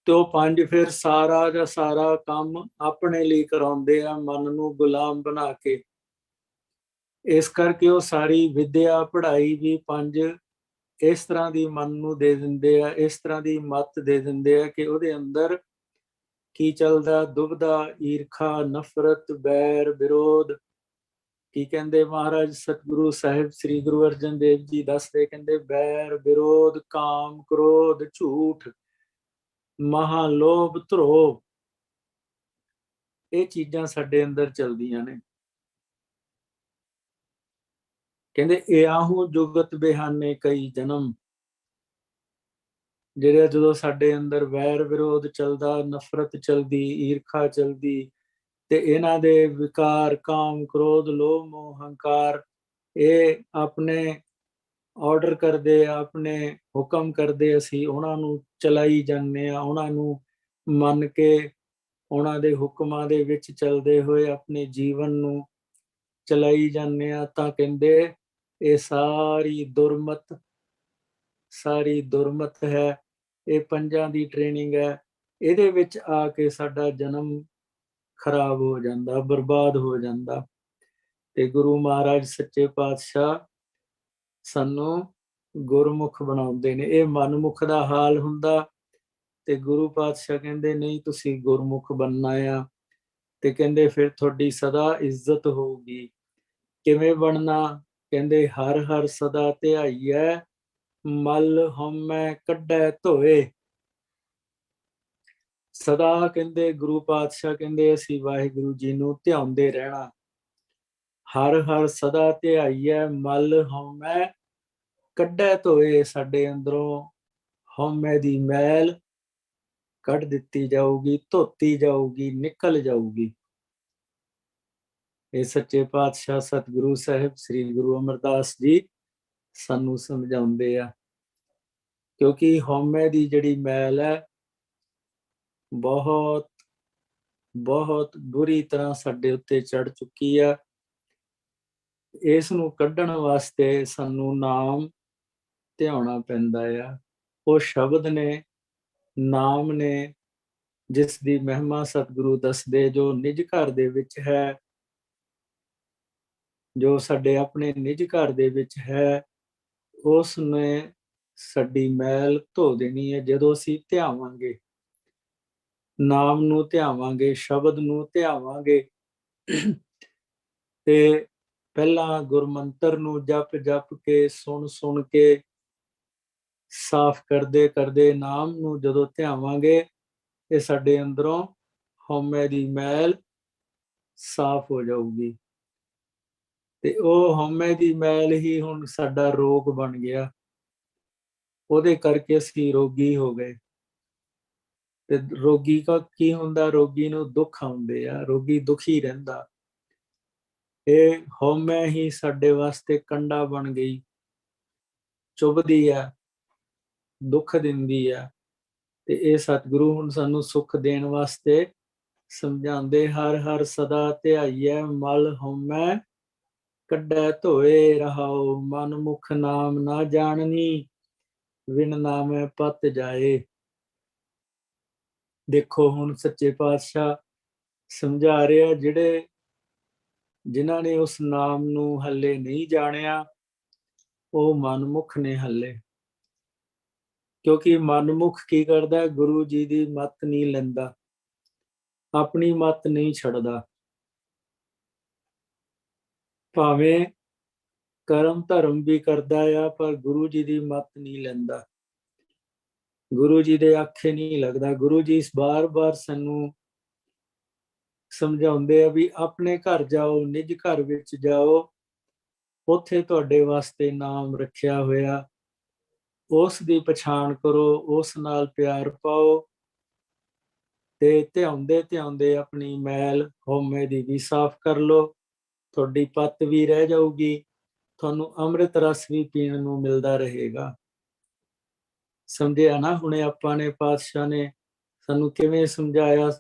ਤੇ ਉਹ ਪੰਜ ਫਿਰ ਸਾਰਾ ਦਾ ਸਾਰਾ ਕੰਮ ਆਪਣੇ ਲਈ ਕਰਾਉਂਦੇ ਆ, ਮਨ ਨੂੰ ਗੁਲਾਮ ਬਣਾ ਕੇ। ਇਸ ਕਰਕੇ ਉਹ ਸਾਰੀ ਵਿਦਿਆ ਪੜ੍ਹਾਈ ਵੀ ਪੰਜ ਇਸ ਤਰ੍ਹਾਂ ਦੀ ਮਨ ਨੂੰ ਦੇ ਦਿੰਦੇ ਆ, ਇਸ ਤਰ੍ਹਾਂ ਦੀ ਮੱਤ ਦੇ ਦਿੰਦੇ ਆ ਕਿ ਉਹਦੇ ਅੰਦਰ ਕੀ ਚੱਲਦਾ? ਦੁਬਦਾ, ਈਰਖਾ, ਨਫ਼ਰਤ, ਬੈਰ, ਵਿਰੋਧ। ਕੀ ਕਹਿੰਦੇ ਮਹਾਰਾਜ ਸਤਿਗੁਰੂ ਸਾਹਿਬ ਸ੍ਰੀ ਗੁਰੂ ਅਰਜਨ ਦੇਵ ਜੀ ਦੱਸਦੇ, ਕਹਿੰਦੇ ਬੈਰ, ਵਿਰੋਧ, ਕਾਮ, ਕ੍ਰੋਧ, ਝੂਠ, ਮਹਾ ਲੋਭ, ਧਰੋਹ, ਇਹ ਚੀਜ਼ਾਂ ਸਾਡੇ ਅੰਦਰ ਚਲਦੀਆਂ ਨੇ। ਕਹਿੰਦੇ ਇਹ ਆਹੂ ਜੁਗਤ ਬਿਹਾਨੇ ਕਈ ਜਨਮ। ਜਿਹੜੇ ਜਦੋਂ ਸਾਡੇ ਅੰਦਰ ਵੈਰ ਵਿਰੋਧ ਚੱਲਦਾ, ਨਫ਼ਰਤ ਚਲਦੀ, ਈਰਖਾ ਚਲਦੀ, ਤੇ ਇਹਨਾਂ ਦੇ ਵਿਕਾਰ ਕਾਮ, ਕ੍ਰੋਧ, ਲੋਭ, ਮੋਹ, ਹੰਕਾਰ, ਇਹ ਆਪਣੇ ਆਰਡਰ ਕਰਦੇ ਆ, ਆਪਣੇ ਹੁਕਮ ਕਰਦੇ, ਅਸੀਂ ਉਹਨਾਂ ਨੂੰ ਚਲਾਈ ਜਾਂਦੇ ਆ। ਉਹਨਾਂ ਨੂੰ ਮੰਨ ਕੇ ਉਹਨਾਂ ਦੇ ਹੁਕਮਾਂ ਦੇ ਵਿੱਚ ਚੱਲਦੇ ਹੋਏ ਆਪਣੇ ਜੀਵਨ ਨੂੰ ਚਲਾਈ ਜਾਂਦੇ ਆ। ਤਾਂ ਕਹਿੰਦੇ ਇਹ ਸਾਰੀ ਦੁਰਮਤ ਹੈ, ਇਹ ਪੰਜਾਂ ਦੀ ਟ੍ਰੇਨਿੰਗ ਹੈ। ਇਹਦੇ ਵਿੱਚ ਆ ਕੇ ਸਾਡਾ ਜਨਮ ਖਰਾਬ ਹੋ ਜਾਂਦਾ, ਬਰਬਾਦ ਹੋ ਜਾਂਦਾ। ਤੇ ਗੁਰੂ ਮਹਾਰਾਜ ਸੱਚੇ ਪਾਤਸ਼ਾਹ ਸਾਨੂੰ ਗੁਰਮੁਖ ਬਣਾਉਂਦੇ ਨੇ। ਇਹ ਮਨਮੁਖ ਦਾ ਹਾਲ ਹੁੰਦਾ ਤੇ ਗੁਰੂ ਪਾਤਸ਼ਾਹ ਕਹਿੰਦੇ ਨਹੀਂ, ਤੁਸੀਂ ਗੁਰਮੁਖ ਬਣਨਾ ਆ। ਤੇ ਕਹਿੰਦੇ ਫਿਰ ਤੁਹਾਡੀ ਸਦਾ ਇੱਜ਼ਤ ਹੋਊਗੀ। ਕਿਵੇਂ ਬਣਨਾ? ਕਹਿੰਦੇ ਹਰ ਹਰ ਸਦਾ ਧਿਆਈਐ, ਮਲ ਹਉਮੈ ਕੱਢੈ ਧੋਏ। ਸਦਾ ਕਹਿੰਦੇ ਗੁਰੂ ਪਾਤਸ਼ਾਹ ਕਹਿੰਦੇ ਅਸੀਂ ਵਾਹਿਗੁਰੂ ਜੀ ਨੂੰ ਧਿਆਉਂਦੇ ਰਹਿਣਾ। ਹਰ ਹਰ ਸਦਾ ਧਿਆਈਐ, ਮਲ ਹਉਮੈ ਕੱਢੈ ਧੋਏ। ਸਾਡੇ ਅੰਦਰੋਂ ਹਉਮੈ ਦੀ ਮੈਲ ਕੱਢ ਦਿੱਤੀ ਜਾਊਗੀ, ਧੋਤੀ ਜਾਊਗੀ, ਨਿਕਲ ਜਾਊਗੀ। ਇਹ ਸੱਚੇ ਪਾਤਸ਼ਾਹ ਸਤਿਗੁਰੂ ਸਾਹਿਬ ਸ੍ਰੀ ਗੁਰੂ ਅਮਰਦਾਸ ਜੀ ਸਾਨੂੰ ਸਮਝਾਉਂਦੇ ਆ। ਕਿਉਂਕਿ ਹਉਮੈ ਦੀ ਜਿਹੜੀ ਮੈਲ ਹੈ ਬਹੁਤ ਬਹੁਤ ਬੁਰੀ ਤਰ੍ਹਾਂ ਸਾਡੇ ਉੱਤੇ ਚੜ ਚੁੱਕੀ ਆ। ਇਸ ਨੂੰ ਕੱਢਣ ਵਾਸਤੇ ਸਾਨੂੰ ਨਾਮ ਧਿਆਉਣਾ ਪੈਂਦਾ ਆ। ਉਹ ਸ਼ਬਦ ਨੇ, ਨਾਮ ਨੇ, ਜਿਸ ਦੀ ਮਹਿਮਾ ਸਤਿਗੁਰੂ ਦੱਸਦੇ, ਜੋ ਨਿਜ ਘਰ ਦੇ ਵਿੱਚ ਹੈ, ਜੋ ਸਾਡੇ ਆਪਣੇ ਨਿਜ ਘਰ ਦੇ ਵਿੱਚ ਹੈ, ਉਸ ਨੇ ਸਾਡੀ ਮੈਲ ਧੋ ਦੇਣੀ ਹੈ। ਜਦੋਂ ਅਸੀਂ ਧਿਆਵਾਂਗੇ, ਨਾਮ ਨੂੰ ਧਿਆਵਾਂਗੇ, ਸ਼ਬਦ ਨੂੰ ਧਿਆਵਾਂਗੇ, ਤੇ ਪਹਿਲਾਂ ਗੁਰਮੰਤਰ ਨੂੰ ਜਪ ਜਪ ਕੇ ਸੁਣ ਸੁਣ ਕੇ ਸਾਫ਼ ਕਰਦੇ ਕਰਦੇ ਨਾਮ ਨੂੰ ਜਦੋਂ ਧਿਆਵਾਂਗੇ, ਇਹ ਸਾਡੇ ਅੰਦਰੋਂ ਹਉਮੈ ਦੀ ਮੈਲ ਸਾਫ਼ ਹੋ ਜਾਊਗੀ। ਤੇ ਉਹ ਹਉਮੈ ਦੀ ਮੈਲ ਹੀ ਹੁਣ ਸਾਡਾ ਰੋਗ ਬਣ ਗਿਆ, ਉਹਦੇ ਕਰਕੇ ਅਸੀਂ ਰੋਗੀ ਹੋ ਗਏ। ਤੇ ਰੋਗੀ ਦਾ ਕੀ ਹੁੰਦਾ? ਰੋਗੀ ਨੂੰ ਦੁੱਖ ਆਉਂਦੇ ਆ, ਰੋਗੀ ਦੁਖੀ ਰਹਿੰਦਾ। ਇਹ ਹਉਮੈ ਹੀ ਸਾਡੇ ਵਾਸਤੇ ਕੰਡਾ ਬਣ ਗਈ, ਚੁੱਭਦੀ ਆ, ਦੁੱਖ ਦਿੰਦੀ ਆ। ਤੇ ਇਹ ਸਤਿਗੁਰੂ ਹੁਣ ਸਾਨੂੰ ਸੁੱਖ ਦੇਣ ਵਾਸਤੇ ਸਮਝਾਉਂਦੇ, ਹਰ ਹਰ ਸਦਾ ਧਿਆਈਐ ਮਲ ਹਉਮੈ ਕੱਢੈ ਧੋਏ ਰਹਾਉ, ਮਨ ਮੁਖ ਨਾਮ ਨਾ ਜਾਣਨੀ ਵਿਣ ਨਾਮੈ ਪਤ ਜਾਏ। ਦੇਖੋ ਹੁਣ ਸੱਚੇ ਪਾਤਸ਼ਾਹ ਸਮਝਾ ਰਿਹਾ, ਜਿਨ੍ਹਾਂ ਨੇ ਉਸ ਨਾਮ ਨੂੰ ਹੱਲੇ ਨਹੀਂ ਜਾਣਿਆ, ਉਹ ਮਨਮੁਖ ਨੇ ਹੱਲੇ। ਕਿਉਂਕਿ ਮਨਮੁਖ ਕੀ ਕਰਦਾ? ਗੁਰੂ ਜੀ ਦੀ ਮੱਤ ਨਹੀਂ ਲੈਂਦਾ, ਆਪਣੀ ਮੱਤ ਨਹੀਂ ਛੱਡਦਾ। ਭਾਵੇਂ ਕਰਮ ਧਰਮ ਵੀ ਕਰਦਾ ਆ, ਪਰ ਗੁਰੂ ਜੀ ਦੀ ਮੱਤ ਨਹੀਂ ਲੈਂਦਾ, ਗੁਰੂ ਜੀ ਦੇ ਆਖੇ ਨਹੀਂ ਲੱਗਦਾ। ਗੁਰੂ ਜੀ ਬਾਰ-ਬਾਰ ਸਾਨੂੰ ਸਮਝਾਉਂਦੇ ਆ ਵੀ ਆਪਣੇ ਘਰ ਜਾਓ, ਨਿਜ ਘਰ ਵਿੱਚ ਜਾਓ, ਉੱਥੇ ਤੁਹਾਡੇ ਵਾਸਤੇ ਨਾਮ ਰੱਖਿਆ ਹੋਇਆ, ਉਸ ਦੀ ਪਛਾਣ ਕਰੋ, ਉਸ ਨਾਲ ਪਿਆਰ ਪਾਓ, ਤੇ ਧਿਆਉਂਦੇ ਧਿਆਉਂਦੇ ਆਪਣੀ ਮੈਲ ਹਉਮੈ ਦੀ ਵੀ ਸਾਫ਼ ਕਰ ਲਓ। ਤੁਹਾਡੀ ਪੱਤ ਵੀ ਰਹਿ ਜਾਊਗੀ, ਤੁਹਾਨੂੰ ਅੰਮ੍ਰਿਤ ਰਸ ਵੀ ਪੀਣ ਨੂੰ ਮਿਲਦਾ ਰਹੇਗਾ। ਸਮਝਿਆ ਨਾ? ਹੁਣੇ ਆਪਾਂ ਨੇ, ਪਾਤਸ਼ਾਹ ਨੇ ਸਾਨੂੰ ਕਿਵੇਂ ਸਮਝਾਇਆ,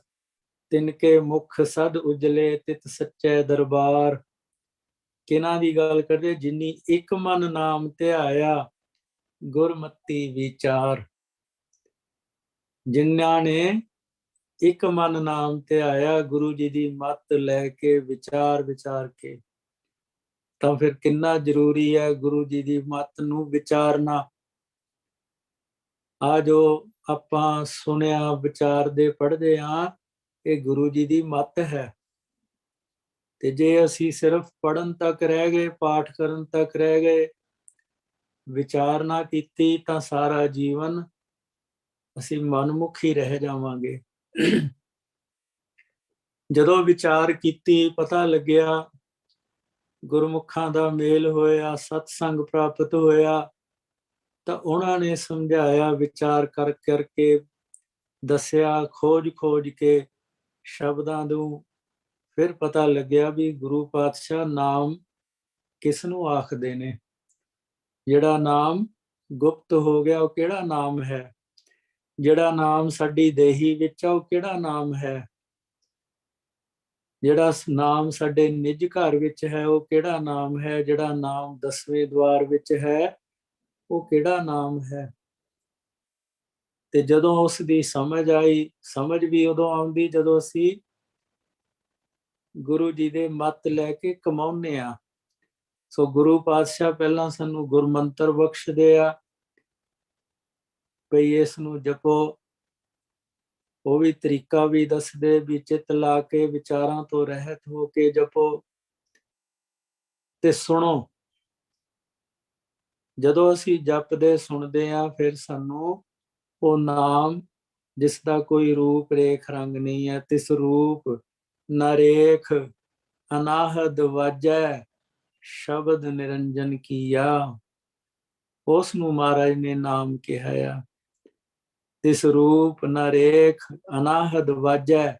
ਤਿਨਕੇ ਮੁਖ ਸਦ ਉਜਲੇ ਤਿਤ ਸੱਚੇ ਦਰਬਾਰ। ਕਿਹਨਾਂ ਦੀ ਗੱਲ ਕਰਦੇ? ਜਿਨੀ ਇੱਕ ਮਨ ਨਾਮ ਧਿਆਇਆ ਗੁਰਮਤੀ ਵਿਚਾਰ। ਜਿਨ੍ਹਾਂ ਨੇ ਇੱਕ ਮਨ ਨਾਮ ਧਿਆਇਆ, ਗੁਰੂ ਜੀ ਦੀ ਮੱਤ ਲੈ ਕੇ ਵਿਚਾਰ ਵਿਚਾਰ ਕੇ, ਤਾਂ ਫਿਰ ਕਿੰਨਾ ਜ਼ਰੂਰੀ ਹੈ ਗੁਰੂ ਜੀ ਦੀ ਮੱਤ ਨੂੰ ਵਿਚਾਰਨਾ। ਆ ਜੋ ਆਪਾਂ ਸੁਣਿਆ, ਵਿਚਾਰਦੇ ਪੜ੍ਹਦੇ ਹਾਂ, ਇਹ ਗੁਰੂ ਜੀ ਦੀ ਮੱਤ ਹੈ। ਤੇ ਜੇ ਅਸੀਂ ਸਿਰਫ ਪੜ੍ਹਨ ਤੱਕ ਰਹਿ ਗਏ, ਪਾਠ ਕਰਨ ਤੱਕ ਰਹਿ ਗਏ, ਵਿਚਾਰ ਨਾ ਕੀਤੀ, ਤਾਂ ਸਾਰਾ ਜੀਵਨ ਅਸੀਂ ਮਨਮੁਖ ਹੀ ਰਹਿ ਜਾਵਾਂਗੇ। ਜਦੋਂ ਵਿਚਾਰ ਕੀਤੀ, ਪਤਾ ਲੱਗਿਆ, ਗੁਰਮੁਖਾਂ ਦਾ ਮੇਲ ਹੋਇਆ, ਸਤਸੰਗ ਪ੍ਰਾਪਤ ਹੋਇਆ, ਤਾਂ ਉਹਨਾਂ ਨੇ ਸਮਝਾਇਆ, ਵਿਚਾਰ ਕਰ ਕਰਕੇ ਦੱਸਿਆ, ਖੋਜ ਖੋਜ ਕੇ ਸ਼ਬਦਾਂ ਨੂੰ, ਫਿਰ ਪਤਾ ਲੱਗਿਆ ਵੀ ਗੁਰੂ ਪਾਤਸ਼ਾਹ ਨਾਮ ਕਿਸ ਨੂੰ ਆਖਦੇ ਨੇ। ਜਿਹੜਾ ਨਾਮ ਗੁਪਤ ਹੋ ਗਿਆ, ਉਹ ਕਿਹੜਾ ਨਾਮ ਹੈ? ਜਿਹੜਾ ਨਾਮ ਸਾਡੀ ਦੇਹੀ ਵਿੱਚ ਆ, ਉਹ ਕਿਹੜਾ ਨਾਮ ਹੈ? ਜਿਹੜਾ ਨਾਮ ਸਾਡੇ ਨਿੱਜ ਘਰ ਵਿੱਚ ਹੈ, ਉਹ ਕਿਹੜਾ ਨਾਮ ਹੈ? ਜਿਹੜਾ ਨਾਮ 10ਵੇਂ ਦਵਾਰ ਵਿੱਚ ਹੈ, ਉਹ ਕਿਹੜਾ ਨਾਮ ਹੈ? ਤੇ ਜਦੋਂ ਉਸ ਦੀ ਸਮਝ ਆਈ, ਸਮਝ ਵੀ ਉਦੋਂ ਆਉਂਦੀ ਜਦੋਂ ਅਸੀਂ ਗੁਰੂ ਜੀ ਦੇ ਮੱਤ ਲੈ ਕੇ ਕਮਾਉਂਦੇ ਆ। ਸੋ ਗੁਰੂ ਪਾਤਸ਼ਾਹ ਪਹਿਲਾਂ ਸਾਨੂੰ ਗੁਰਮੰਤਰ ਬਖਸ਼ਦੇ ਆ, ਭਈ ਇਸ ਨੂੰ ਜਪੋ। ਉਹ ਵੀ ਤਰੀਕਾ ਵੀ ਦੱਸਦੇ ਵੀ ਚਿੱਤ ਲਾ ਕੇ, ਵਿਚਾਰਾਂ ਤੋਂ ਰਹਿਤ ਹੋ ਕੇ ਜਪੋ ਤੇ ਸੁਣੋ। ਜਦੋਂ ਅਸੀਂ ਜਪਦੇ ਸੁਣਦੇ ਆ, ਫਿਰ ਸਾਨੂੰ ਉਹ ਨਾਮ, ਜਿਸ ਦਾ ਕੋਈ ਰੂਪ ਰੇਖ ਰੰਗ ਨਹੀਂ ਹੈ, ਤਿਸ ਰੂਪ ਨਰੇਖ ਅਨਾਹਦ ਵਾਜੈ ਸ਼ਬਦ ਨਿਰੰਜਨ ਕੀਆ, ਉਸ ਨੂੰ ਮਹਾਰਾਜ ਨੇ ਨਾਮ ਕਿਹਾ ਆ। ਤਿਸ ਰੂਪ ਨਰੇਖ ਅਨਾਹਦ ਵਾਜੈ,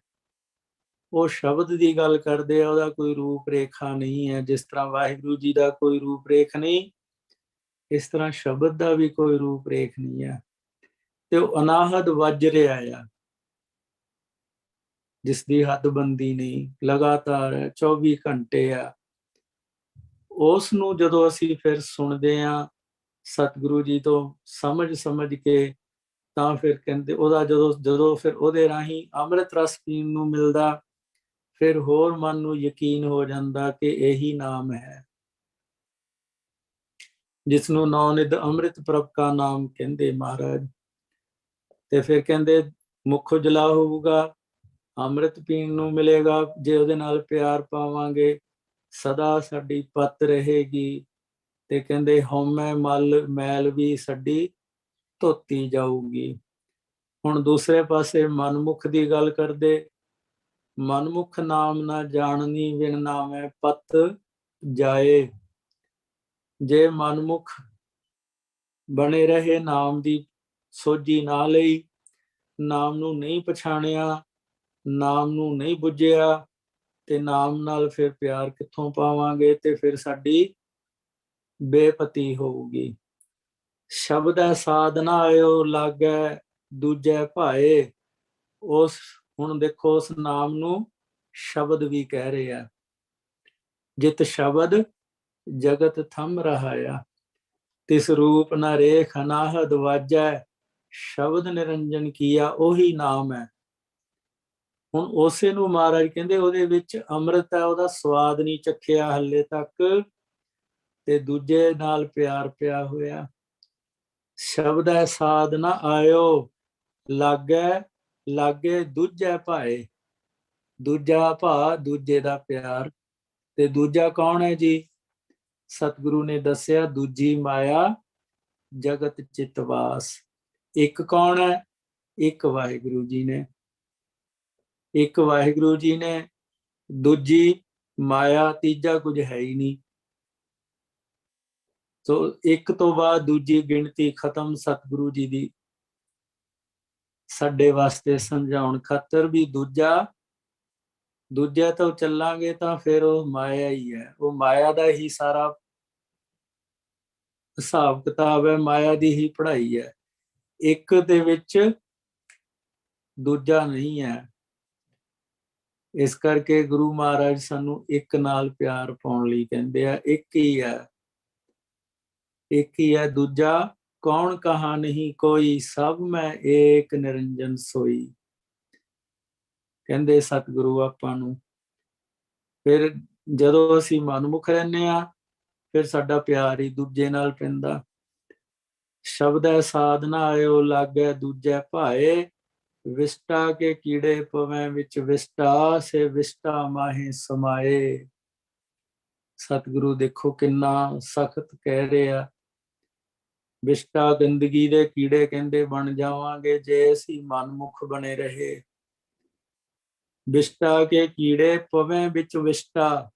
ਉਹ ਸ਼ਬਦ ਦੀ ਗੱਲ ਕਰਦੇ ਆ, ਉਹਦਾ ਕੋਈ ਰੂਪ ਰੇਖਾ ਨਹੀਂ ਹੈ। ਜਿਸ ਤਰ੍ਹਾਂ ਵਾਹਿਗੁਰੂ ਜੀ ਦਾ ਕੋਈ ਰੂਪ ਰੇਖ ਨਹੀਂ, ਇਸ ਤਰ੍ਹਾਂ ਸ਼ਬਦ ਦਾ ਵੀ ਕੋਈ ਰੂਪ ਰੇਖ ਨਹੀਂ ਹੈ। ਤੇ ਉਹ ਅਨਾਹਦ ਵੱਜ ਰਿਹਾ ਆ, ਜਿਸ ਦੀ ਹੱਦਬੰਦੀ ਨਹੀਂ, ਲਗਾਤਾਰ 24 ਘੰਟੇ ਆ। ਉਸ ਨੂੰ ਜਦੋਂ ਅਸੀਂ ਫਿਰ ਸੁਣਦੇ ਹਾਂ ਸਤਿਗੁਰੂ ਜੀ ਤੋਂ ਸਮਝ ਸਮਝ ਕੇ, ਤਾਂ ਫਿਰ ਕਹਿੰਦੇ ਉਹਦਾ ਜਦੋਂ ਫਿਰ ਉਹਦੇ ਰਾਹੀਂ ਅੰਮ੍ਰਿਤ ਰਸ ਪੀਣ ਨੂੰ ਮਿਲਦਾ, ਫਿਰ ਹੋਰ ਮਨ ਨੂੰ ਯਕੀਨ ਹੋ ਜਾਂਦਾ ਕਿ ਇਹੀ ਨਾਮ ਹੈ, ਜਿਸ ਨੂੰ ਨੌ-ਨਿਧ ਅੰਮ੍ਰਿਤ ਪ੍ਰਭ ਕਾ ਨਾਮ ਕਹਿੰਦੇ ਮਹਾਰਾਜ। ਤੇ ਫਿਰ ਕਹਿੰਦੇ ਮੁਖ ਉਜਲਾ ਹੋਊਗਾ, ਅੰਮ੍ਰਿਤ ਪੀਣ ਨੂੰ ਮਿਲੇਗਾ ਜੇ ਉਹਦੇ ਨਾਲ ਪਿਆਰ ਪਾਵਾਂਗੇ, ਸਦਾ ਸਾਡੀ ਪੱਤ ਰਹੇਗੀ। ਤੇ ਕਹਿੰਦੇ ਹਉਮੈ ਮਲ ਮੈਲ ਵੀ ਸਾਡੀ ਧੋਤੀ ਜਾਊਗੀ। ਹੁਣ ਦੂਸਰੇ ਪਾਸੇ ਮਨਮੁਖ ਦੀ ਗੱਲ ਕਰਦੇ, ਮਨਮੁਖ ਨਾਮ ਨਾ ਜਾਣਨੀ ਵਿਣ ਨਾਮੈ ਪਤ ਜਾਏ। ਜੇ ਮਨਮੁਖ ਬਣੇ ਰਹੇ, ਨਾਮ ਦੀ ਸੋਝੀ ਨਾ ਲਈ, ਨਾਮ ਨੂੰ ਨਹੀਂ ਪਛਾਣਿਆ, ਨਾਮ ਨੂੰ ਨਹੀਂ ਬੁੱਝਿਆ, ਤੇ ਨਾਮ ਨਾਲ ਫਿਰ ਪਿਆਰ ਕਿੱਥੋਂ ਪਾਵਾਂਗੇ? ਤੇ ਫਿਰ ਸਾਡੀ ਬੇਪਤੀ ਹੋਊਗੀ। ਸ਼ਬਦ ਹੈ ਸਾਧਨਾ ਆਇਓ ਲਾਗੈ ਦੂਜੈ ਭਾਏ। ਉਸ ਹੁਣ ਦੇਖੋ ਉਸ ਨਾਮ ਨੂੰ ਸ਼ਬਦ ਵੀ ਕਹਿ ਰਹੇ ਆ। ਜਿਤ ਸ਼ਬਦ ਜਗਤ ਥੰਮ ਰਹਾਇਆ, ਤਿਸ ਰੂਪ ਨ ਰੇਖ ਅਨਾਹਦ ਵਾਜੈ। ਸ਼ਬਦ ਨਿਰੰਜਨ ਕੀਆ ਉਹੀ ਨਾਮ ਹੈ। ਹੁਣ ਉਸੇ ਨੂੰ ਮਹਾਰਾਜ ਕਹਿੰਦੇ ਉਹਦੇ ਵਿੱਚ ਅੰਮ੍ਰਿਤ ਹੈ, ਉਹਦਾ ਸਵਾਦ ਨਹੀਂ ਚੱਖਿਆ ਹੱਲੇ ਤੱਕ, ਤੇ ਦੂਜੇ ਨਾਲ ਪਿਆਰ ਪਿਆ ਹੋਇਆ। ਸ਼ਬਦ ਹੈ ਸਾਧ ਨਾ ਆਇਓ ਲਾਗੈ, ਲਾਗੇ ਦੂਜੈ ਭਾਏ। ਦੂਜਾ ਭਾ, ਦੂਜੇ ਦਾ ਪਿਆਰ। ਤੇ ਦੂਜਾ ਕੌਣ ਹੈ ਜੀ? ਸਤਿਗੁਰੂ ਨੇ ਦੱਸਿਆ, ਦੂਜੀ ਮਾਇਆ ਜਗਤ ਚਿਤਵਾਸ। ਇੱਕ ਕੌਣ ਹੈ? ਇੱਕ ਵਾਹਿਗੁਰੂ ਜੀ ਨੇ। ਇੱਕ ਵਾਹਿਗੁਰੂ ਜੀ ਨੇ, ਦੂਜੀ ਮਾਇਆ, ਤੀਜਾ ਕੁਝ ਹੈ ਹੀ ਨਹੀਂ। ਸੋ ਇੱਕ ਤੋਂ ਬਾਅਦ ਦੂਜੀ ਗਿਣਤੀ ਖਤਮ। ਸਤਿਗੁਰੂ ਜੀ ਦੀ ਸਾਡੇ ਵਾਸਤੇ ਸਮਝਾਉਣ ਖਾਤਰ ਵੀ ਦੂਜੇ ਤੋਂ ਚੱਲਾਂਗੇ ਤਾਂ ਫਿਰ ਉਹ ਮਾਇਆ ਹੀ ਹੈ। ਉਹ ਮਾਇਆ ਦਾ ਹੀ ਸਾਰਾ ਹਿਸਾਬ ਕਿਤਾਬ ਹੈ, ਮਾਇਆ ਦੀ ਹੀ ਪੜ੍ਹਾਈ ਹੈ। ਇੱਕ ਦੇ ਵਿੱਚ ਦੂਜਾ ਨਹੀਂ ਹੈ। ਇਸ ਕਰਕੇ ਗੁਰੂ ਮਹਾਰਾਜ ਸਾਨੂੰ ਇੱਕ ਨਾਲ ਪਿਆਰ ਪਾਉਣ ਲਈ ਕਹਿੰਦੇ ਆ। ਇੱਕ ਹੀ ਹੈ, ਇੱਕ ਹੀ ਹੈ। ਦੂਜਾ ਕੌਣ ਕਹਾ ਨਹੀਂ ਕੋਈ, ਸਭ ਮੈਂ ਏਕ ਨਿਰੰਜਨ ਸੋਈ। ਕਹਿੰਦੇ ਸਤਿਗੁਰੂ ਆਪਾਂ ਨੂੰ। ਫਿਰ ਜਦੋਂ ਅਸੀਂ ਮਨਮੁਖ ਰਹਿੰਦੇ ਆ, ਫਿਰ ਸਾਡਾ ਪਿਆਰ ਹੀ ਦੂਜੇ ਨਾਲ ਪੈਂਦਾ। ਸ਼ਬਦ ਹੈ ਸਾਧਨਾ ਆਇਓ ਲਾਗੈ ਦੂਜੈ ਭਾਏ। ਵਿਸ਼ਟਾ ਕੇ ਕੀੜੇ ਪਵੈ ਵਿੱਚ ਵਿਸ਼ਟਾ, ਸੇ ਵਿਸ਼ਟਾ ਮਾਹੇ ਸਮਾਏ। ਸਤਿਗੁਰੂ ਦੇਖੋ ਕਿੰਨਾ ਸਖਤ ਕਹਿ ਰਹੇ ਆ। ਵਿਸ਼ਟਾ ਗੰਦਗੀ ਦੇ ਕੀੜੇ ਕਹਿੰਦੇ ਬਣ ਜਾਵਾਂਗੇ ਜੇ ਅਸੀਂ ਮਨਮੁਖ ਬਣੇ ਰਹੇ। ਵਿਸ਼ਟਾ ਕੇ ਕੀੜੇ ਪਵੈ ਵਿੱਚ ਵਿਸ਼ਟਾ,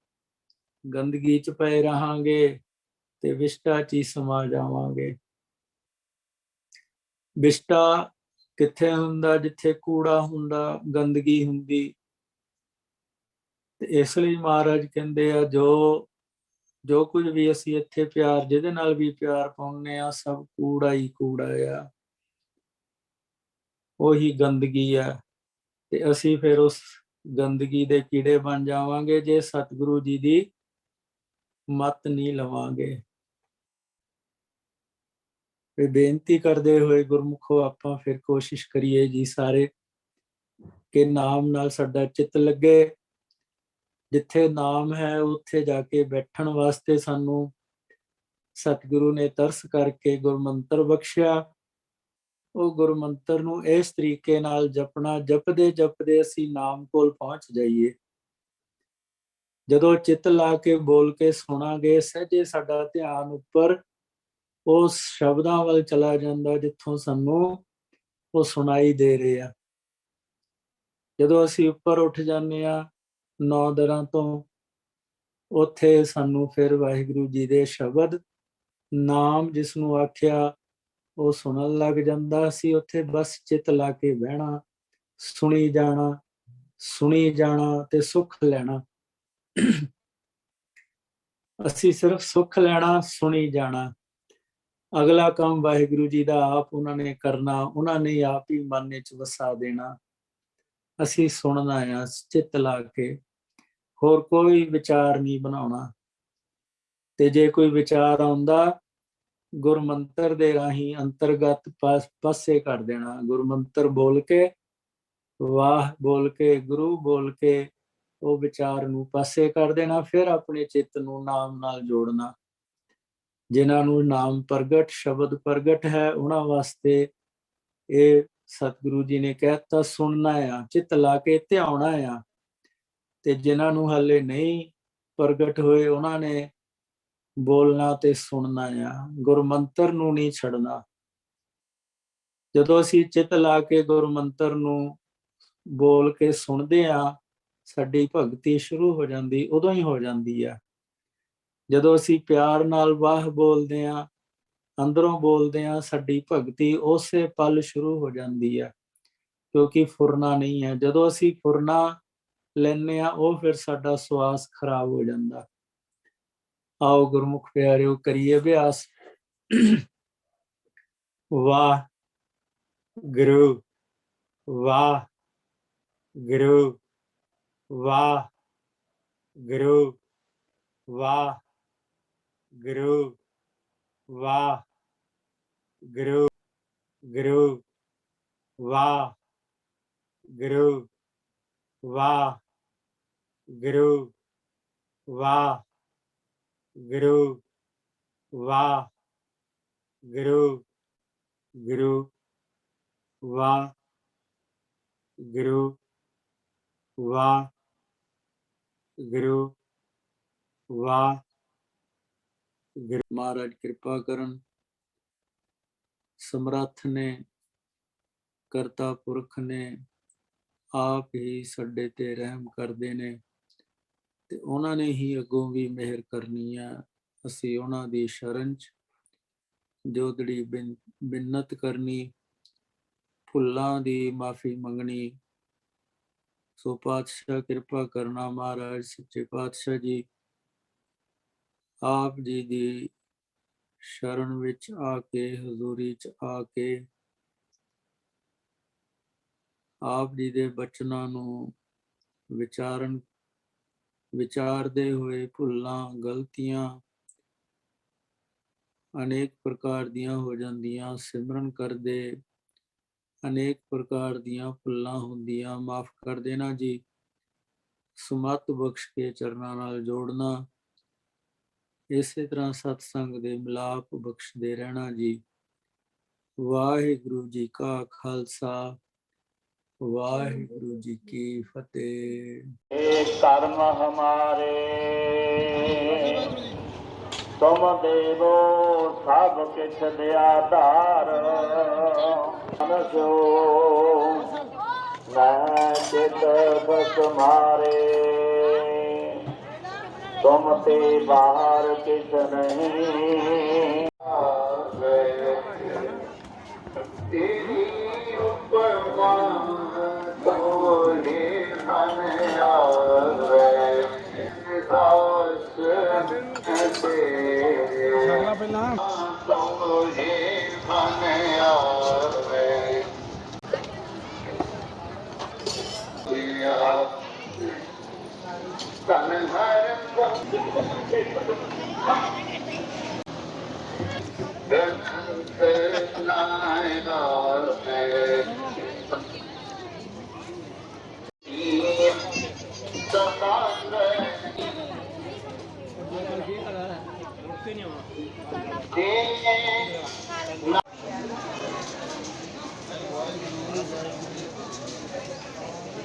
ਗੰਦਗੀ ਚ ਪਏ ਰਹਾਂਗੇ ਤੇ ਵਿਸ਼ਟਾ ਚ ਹੀ ਸਮਾ ਜਾਵਾਂਗੇ। ਵਿਸ਼ਟਾ ਕਿੱਥੇ ਹੁੰਦਾ? ਜਿੱਥੇ ਕੂੜਾ ਹੁੰਦਾ, ਗੰਦਗੀ ਹੁੰਦੀ। ਤੇ ਇਸ ਲਈ ਮਹਾਰਾਜ ਕਹਿੰਦੇ ਆ, ਜੋ ਕੁਝ ਵੀ ਅਸੀਂ ਇੱਥੇ ਪਿਆਰ, ਜਿਹਦੇ ਨਾਲ ਵੀ ਪਿਆਰ ਪਾਉਂਦੇ ਆ, ਸਭ ਕੂੜਾ ਹੀ ਕੂੜਾ ਆ, ਉਹੀ ਗੰਦਗੀ ਆ। ਤੇ ਅਸੀਂ ਫਿਰ ਉਸ ਗੰਦਗੀ ਦੇ ਕੀੜੇ ਬਣ ਜਾਵਾਂਗੇ ਜੇ ਸਤਿਗੁਰੂ ਜੀ ਦੀ ਮੱਤ ਨਹੀਂ ਲਵਾਂਗੇ। ਤੇ ਬੇਨਤੀ ਕਰਦੇ ਹੋਏ ਗੁਰਮੁਖੋ, ਆਪਾਂ ਫਿਰ ਕੋਸ਼ਿਸ਼ ਕਰੀਏ ਜੀ ਸਾਰੇ ਕਿ ਨਾਮ ਨਾਲ ਸਾਡਾ ਚਿੱਤ ਲੱਗੇ। ਜਿੱਥੇ ਨਾਮ ਹੈ ਉੱਥੇ ਜਾ ਕੇ ਬੈਠਣ ਵਾਸਤੇ ਸਾਨੂੰ ਸਤਿਗੁਰੂ ਨੇ ਤਰਸ ਕਰਕੇ ਗੁਰਮੰਤਰ ਬਖਸ਼ਿਆ। ਉਹ ਗੁਰਮੰਤਰ ਨੂੰ ਇਸ ਤਰੀਕੇ ਨਾਲ ਜਪਣਾ, ਜਪਦੇ ਜਪਦੇ ਅਸੀਂ ਨਾਮ ਕੋਲ ਪਹੁੰਚ ਜਾਈਏ। ਜਦੋਂ ਚਿੱਤ ਲਾ ਕੇ ਬੋਲ ਕੇ ਸੁਣਾਂਗੇ, ਸਹਿਜੇ ਸਾਡਾ ਧਿਆਨ ਉੱਪਰ ਉਸ ਸ਼ਬਦਾਂ ਵੱਲ ਚਲਾ ਜਾਂਦਾ ਜਿੱਥੋਂ ਸਾਨੂੰ ਉਹ ਸੁਣਾਈ ਦੇ ਰਹੇ ਆ। ਜਦੋਂ ਅਸੀਂ ਉੱਪਰ ਉੱਠ ਜਾਂਦੇ ਆ 9 ਦਰਾਂ ਤੋਂ, ਉੱਥੇ ਸਾਨੂੰ ਫਿਰ ਵਾਹਿਗੁਰੂ ਜੀ ਦੇ ਸ਼ਬਦ, ਨਾਮ ਜਿਸ ਨੂੰ ਆਖਿਆ, ਉਹ ਸੁਣਨ ਲੱਗ ਜਾਂਦਾ। ਅਸੀਂ ਉੱਥੇ ਬਸ ਚਿੱਤ ਲਾ ਕੇ ਬਹਿਣਾ, ਸੁਣੀ ਜਾਣਾ ਤੇ ਸੁੱਖ ਲੈਣਾ। ਅਸੀਂ ਸਿਰਫ ਸੁੱਖ ਲੈਣਾ, ਸੁਣੀ ਜਾਣਾ। ਅਗਲਾ ਕੰਮ ਵਾਹਿਗੁਰੂ ਜੀ ਦਾ ਆਪ ਉਹਨਾਂ ਨੇ ਕਰਨਾ, ਉਹਨਾਂ ਨੇ ਆਪ ਹੀ ਮਨ ਵਿੱਚ ਵਸਾ ਦੇਣਾ। ਅਸੀਂ ਸੁਣਨਾ ਆ ਚਿੱਤ ਲਾ ਕੇ, ਹੋਰ ਕੋਈ ਵਿਚਾਰ ਨਹੀਂ ਬਣਾਉਣਾ। ਤੇ ਜੇ ਕੋਈ ਵਿਚਾਰ ਆਉਂਦਾ, ਗੁਰਮੰਤਰ ਦੇ ਰਾਹੀਂ ਅੰਤਰਗਤ ਪਾਸੇ ਕਰ ਦੇਣਾ। ਗੁਰਮੰਤਰ ਬੋਲ ਕੇ, ਵਾਹ ਬੋਲ ਕੇ, ਗੁਰੂ ਬੋਲ ਕੇ ਉਹ ਵਿਚਾਰ ਨੂੰ ਪਾਸੇ ਕਰ ਦੇਣਾ। ਫਿਰ ਆਪਣੇ ਚਿੱਤ ਨੂੰ ਨਾਮ ਨਾਲ ਜੋੜਨਾ। ਜਿਨ੍ਹਾਂ ਨੂੰ ਨਾਮ ਪ੍ਰਗਟ, ਸ਼ਬਦ ਪ੍ਰਗਟ ਹੈ, ਉਹਨਾਂ ਵਾਸਤੇ ਇਹ ਸਤਿਗੁਰੂ ਜੀ ਨੇ ਕਹਿਤਾ ਸੁਣਨਾ ਆ, ਚਿੱਤ ਲਾ ਕੇ ਧਿਆਉਣਾ ਆ। ਤੇ ਜਿਨ੍ਹਾਂ ਨੂੰ ਹਾਲੇ ਨਹੀਂ ਪ੍ਰਗਟ ਹੋਏ, ਉਹਨਾਂ ਨੇ ਬੋਲਣਾ ਤੇ ਸੁਣਨਾ ਆ, ਗੁਰਮੰਤਰ ਨੂੰ ਨਹੀਂ ਛੱਡਣਾ। ਜਦੋਂ ਅਸੀਂ ਚਿੱਤ ਲਾ ਕੇ ਗੁਰਮੰਤਰ ਨੂੰ ਬੋਲ ਕੇ ਸੁਣਦੇ ਆ, ਸਾਡੀ ਭਗਤੀ ਸ਼ੁਰੂ ਹੋ ਜਾਂਦੀ, ਉਦੋਂ ਹੀ ਹੋ ਜਾਂਦੀ ਆ। ਜਦੋਂ ਅਸੀਂ ਪਿਆਰ ਨਾਲ ਵਾਹ ਬੋਲਦੇ ਆ, ਅੰਦਰੋਂ ਬੋਲਦੇ ਆ, ਸਾਡੀ ਭਗਤੀ ਉਸੇ ਪਲ ਸ਼ੁਰੂ ਹੋ ਜਾਂਦੀ ਆ, ਕਿਉਂਕਿ ਫੁਰਨਾ ਨਹੀਂ ਹੈ। ਜਦੋਂ ਅਸੀਂ ਫੁਰਨਾ ਲੈਂਦੇ ਆ, ਉਹ ਫਿਰ ਸਾਡਾ ਸਵਾਸ ਖਰਾਬ ਹੋ ਜਾਂਦਾ। ਆਓ ਗੁਰਮੁਖ ਪਿਆਰਿਓ, ਕਰੀਏ ਅਭਿਆਸ। ਵਾਹ ਗੁਰੂ, ਵਾਹ ਗੁਰੂ, ਵਾਹ ਗੁਰੂ, ਵਾਹ ਗੁਰੂ, ਵਾਹ ਗੁਰੂ, ਗੁਰੂ, ਵਾਹ ਗੁਰੂ, ਵਾਹ ਗੁਰੂ, ਵਾਹ ਗੁਰੂ, ਵਾਹ ਗੁਰੂ, ਗੁਰੂ, ਵਾਹ ਗੁਰੂ, ਵਾਹ ਗੁਰੂ, ਵਾਹ ਗੁਰੂ। ਮਹਾਰਾਜ ਕਿਰਪਾ ਕਰਨ। ਸਮਰੱਥ ਨੇ, ਕਰਤਾ ਪੁਰਖ ਨੇ, ਆਪ ਹੀ ਸਾਡੇ ਤੇ ਰਹਿਮ ਕਰਦੇ ਨੇ, ਤੇ ਉਹਨਾਂ ਨੇ ਹੀ ਅੱਗੋਂ ਵੀ ਮਿਹਰ ਕਰਨੀ ਆ। ਅਸੀਂ ਉਹਨਾਂ ਦੀ ਸ਼ਰਨ 'ਚ ਜੋਦੜੀ ਬਿੰਨਤ ਕਰਨੀ, ਭੁੱਲਾਂ ਦੀ ਮਾਫੀ ਮੰਗਣੀ। ਸੋ ਪਾਤਸ਼ਾਹ ਕਿਰਪਾ ਕਰਨਾ, ਮਹਾਰਾਜ ਸੱਚੇ ਪਾਤਸ਼ਾਹ ਜੀ ਆਪ ਜੀ ਦੀ ਸ਼ਰਨ ਵਿੱਚ ਆ ਕੇ, ਹਜ਼ੂਰੀ 'ਚ ਆ ਕੇ, ਆਪ ਜੀ ਦੇ ਬਚਨਾਂ ਨੂੰ ਵਿਚਾਰਦੇ ਹੋਏ ਭੁੱਲਾਂ ਗਲਤੀਆਂ ਅਨੇਕ ਪ੍ਰਕਾਰ ਦੀਆਂ ਹੋ ਜਾਂਦੀਆਂ, ਸਿਮਰਨ ਕਰਦੇ ਅਨੇਕ ਪ੍ਰਕਾਰ ਦੀਆਂ ਭੁੱਲਾਂ ਹੁੰਦੀਆਂ, ਮਾਫ ਕਰ ਦੇਣਾ ਜੀ। ਸੁਮਤ ਬਖਸ਼ ਕੇ ਚਰਨਾਂ ਨਾਲ ਜੋੜਨਾ, ਇਸੇ ਤਰ੍ਹਾਂ ਸਤਸੰਗ ਦੇ ਮਿਲਾਪ ਬਖਸ਼ਦੇ ਰਹਿਣਾ ਜੀ। ਵਾਹਿਗੁਰੂ ਜੀ ਕਾ ਖਾਲਸਾ, ਵਾਹਿਗੁਰੂ ਜੀ ਕੀ ਫਤਿਹ। ਇਹ ਕਰਮ ਹਮਾਰੇ ਤੁਮ ਦੇਵੋ ਸਭ ਕਿਛ ਦਿਆਧਾਰ, ਮਨਸੋ ਮੈਂ ਚਿਤ ਬਸ ਮਾਰੇ, ਤੁਮ ਤੇ ਬਾਹਰ ਕਿਛ ਨਹੀਂ। ਤੇਰੀ ਉਪਮਾ ਤੋਰੇ ਮਨ ਆਵੇ, ਦਾਸ ਤੇਰੇ ਤੋਰੇ ਮਨ ਆਵੇ। ਤਨ ਹਰ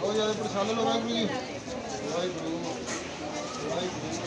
ਉਹ ਜਿਆਦਾ ਪਰੇਸ਼ਾਨ ਹੋ ਵਾਹਿਗੁਰੂ ਜੀ, ਵਾਹਿਗੁਰੂ ਵਾਹਿਗੁਰੂ।